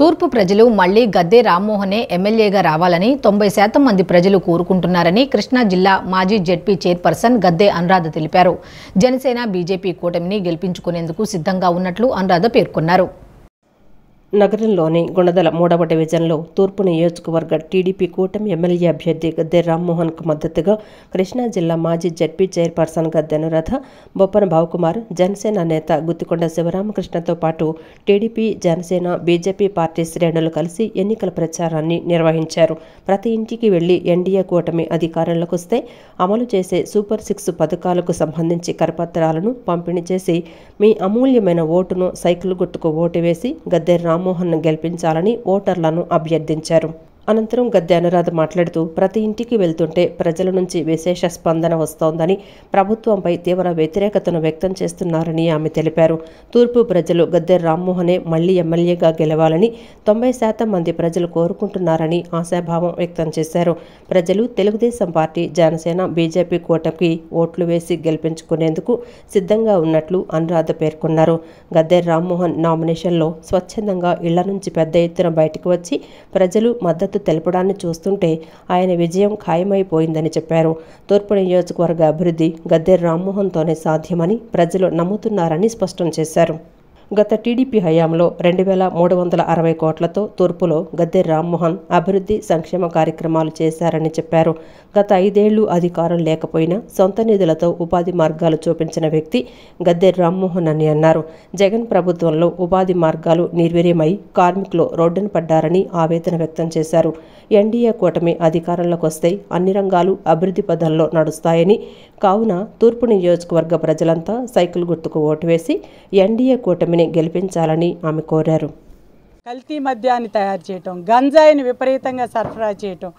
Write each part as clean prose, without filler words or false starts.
తూర్పు ప్రజలు మళ్లీ గద్దె రామ్మోహనే ఎమ్మెల్యేగా రావాలని 90% మంది ప్రజలు కోరుకుంటున్నారని కృష్ణా జిల్లా మాజీ జెడ్పీ చైర్పర్సన్ గద్దె అనురాధ తెలిపారు. జనసేన బీజేపీ కూటమిని గెలిపించుకునేందుకు సిద్ధంగా ఉన్నట్లు అనురాధ పేర్కొన్నారు. నగరంలోని గుణదల 3వ డివిజన్లో తూర్పు నియోజకవర్గ టీడీపీ కూటమి ఎమ్మెల్యే అభ్యర్థి గద్దె రామ్మోహన్కు మద్దతుగా కృష్ణా జిల్లా మాజీ జెడ్పీ చైర్పర్సన్ గద్దె అనురాధ, బొప్పన భావకుమార్, జనసేన నేత గుత్తికొండ శివరామకృష్ణతో పాటు టీడీపీ, జనసేన, బీజేపీ పార్టీ శ్రేణులు కలిసి ఎన్నికల ప్రచారాన్ని నిర్వహించారు. ప్రతి ఇంటికి వెళ్లి ఎన్డీఏ కూటమి అధికారంలోకి వస్తే అమలు చేసే సూపర్ 6 పథకాలకు సంబంధించి కరపత్రాలను పంపిణీ చేసి మీ అమూల్యమైన ఓటును సైకిల్ గుర్తుకు ఓటు వేసి గద్దె రామ్మోహన్ను గెలిపించాలని ఓటర్లను అభ్యర్థించారు. అనంతరం గద్దె అనురాధ మాట్లాడుతూ ప్రతి ఇంటికి వెళ్తుంటే ప్రజల నుంచి విశేష స్పందన వస్తోందని, ప్రభుత్వంపై తీవ్ర వ్యతిరేకతను వ్యక్తం చేస్తున్నారని ఆమె తెలిపారు. తూర్పు ప్రజలు గద్దె రామ్మోహనే మళ్లీ ఎమ్మెల్యేగా గెలవాలని 90% మంది ప్రజలు కోరుకుంటున్నారని ఆశాభావం వ్యక్తం చేశారు. ప్రజలు తెలుగుదేశం పార్టీ, జనసేన, బీజేపీ కూటమికి ఓట్లు వేసి గెలిపించుకునేందుకు సిద్ధంగా ఉన్నట్లు అనురాధ పేర్కొన్నారు. గద్దె రామ్మోహన్ నామినేషన్లో స్వచ్ఛందంగా ఇళ్ల నుంచి పెద్ద ఎత్తున బయటకు వచ్చి ప్రజలు మద్దతు తెలపడాన్ని చూస్తుంటే ఆయన విజయం ఖాయమైపోయిందని చెప్పారు. తూర్పు నియోజకవర్గ అభివృద్ధి గద్దె రామ్మోహన్తోనే సాధ్యమని ప్రజలు నమ్ముతున్నారని స్పష్టం చేశారు. గత టీడీపీ హయాంలో 2,360 కోట్లతో తూర్పులో గద్దె రామ్మోహన్ అభివృద్ధి, సంక్షేమ కార్యక్రమాలు చేశారని చెప్పారు. గత 5 ఏళ్లు అధికారం లేకపోయినా సొంత నిధులతో ఉపాధి మార్గాలు చూపించిన వ్యక్తి గద్దె రామ్మోహన్ అని అన్నారు. జగన్ ప్రభుత్వంలో ఉపాధి మార్గాలు నిర్వీర్యమై కార్మికులు రోడ్డున పడ్డారని ఆవేదన వ్యక్తం చేశారు. ఎన్డీఏ కూటమి అధికారంలోకి వస్తే అన్ని రంగాలు అభివృద్ధి పథంలో నడుస్తాయని, కావున తూర్పు నియోజకవర్గ ప్రజలంతా సైకిల్ గుర్తుకు ఓటు వేసి ఎన్డీఏ కూటమిని గెలిపించాలని ఆమె కోరారు. కల్తీ మద్యాన్ని తయారు చేయటం, గంజాయిని విపరీతంగా సరఫరా చేయటం,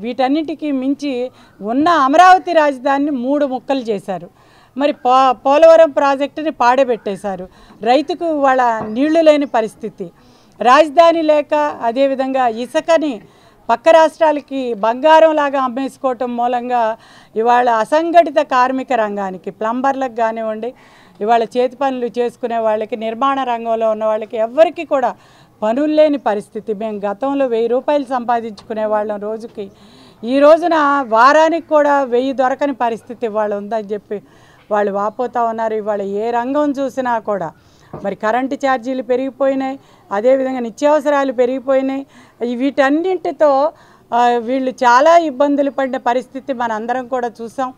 వీటన్నిటికీ మించి ఉన్న అమరావతి రాజధానిని 3 ముక్కలు చేశారు. మరి పోలవరం ప్రాజెక్టుని పాడబెట్టేశారు. రైతుకు వాళ్ళ నీళ్లు లేని పరిస్థితి, రాజధాని లేక అదేవిధంగా ఇసుకని పక్క రాష్ట్రాలకి బంగారం లాగా అమ్మేసుకోవటం మూలంగా ఇవాళ అసంఘటిత కార్మిక రంగానికి, ప్లంబర్లకు కానివ్వండి, ఇవాళ చేతి పనులు చేసుకునే వాళ్ళకి, నిర్మాణ రంగంలో ఉన్న వాళ్ళకి ఎవ్వరికి కూడా పనులు లేని పరిస్థితి. మేము గతంలో 1000 రూపాయలు సంపాదించుకునే వాళ్ళం రోజుకి, ఈ రోజున వారానికి కూడా 1000 దొరకని పరిస్థితి ఇవాళ ఉందని చెప్పి వాళ్ళు వాపోతూ ఉన్నారు. ఇవాళ ఏ రంగం చూసినా కూడా మరి కరెంటు ఛార్జీలు పెరిగిపోయినాయి, అదేవిధంగా నిత్యావసరాలు పెరిగిపోయినాయి. వీటన్నింటితో వీళ్ళు చాలా ఇబ్బందులు పడిన పరిస్థితి మనందరం కూడా చూసాం.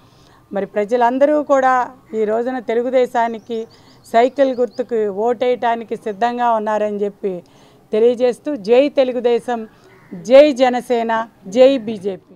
మరి ప్రజలందరూ కూడా ఈ రోజున తెలుగుదేశానికి సైకిల్ గుర్తుకు ఓటేయటానికి సిద్ధంగా ఉన్నారని చెప్పి తెలియజేస్తూ జై తెలుగుదేశం, జై జనసేన, జై బీజేపీ.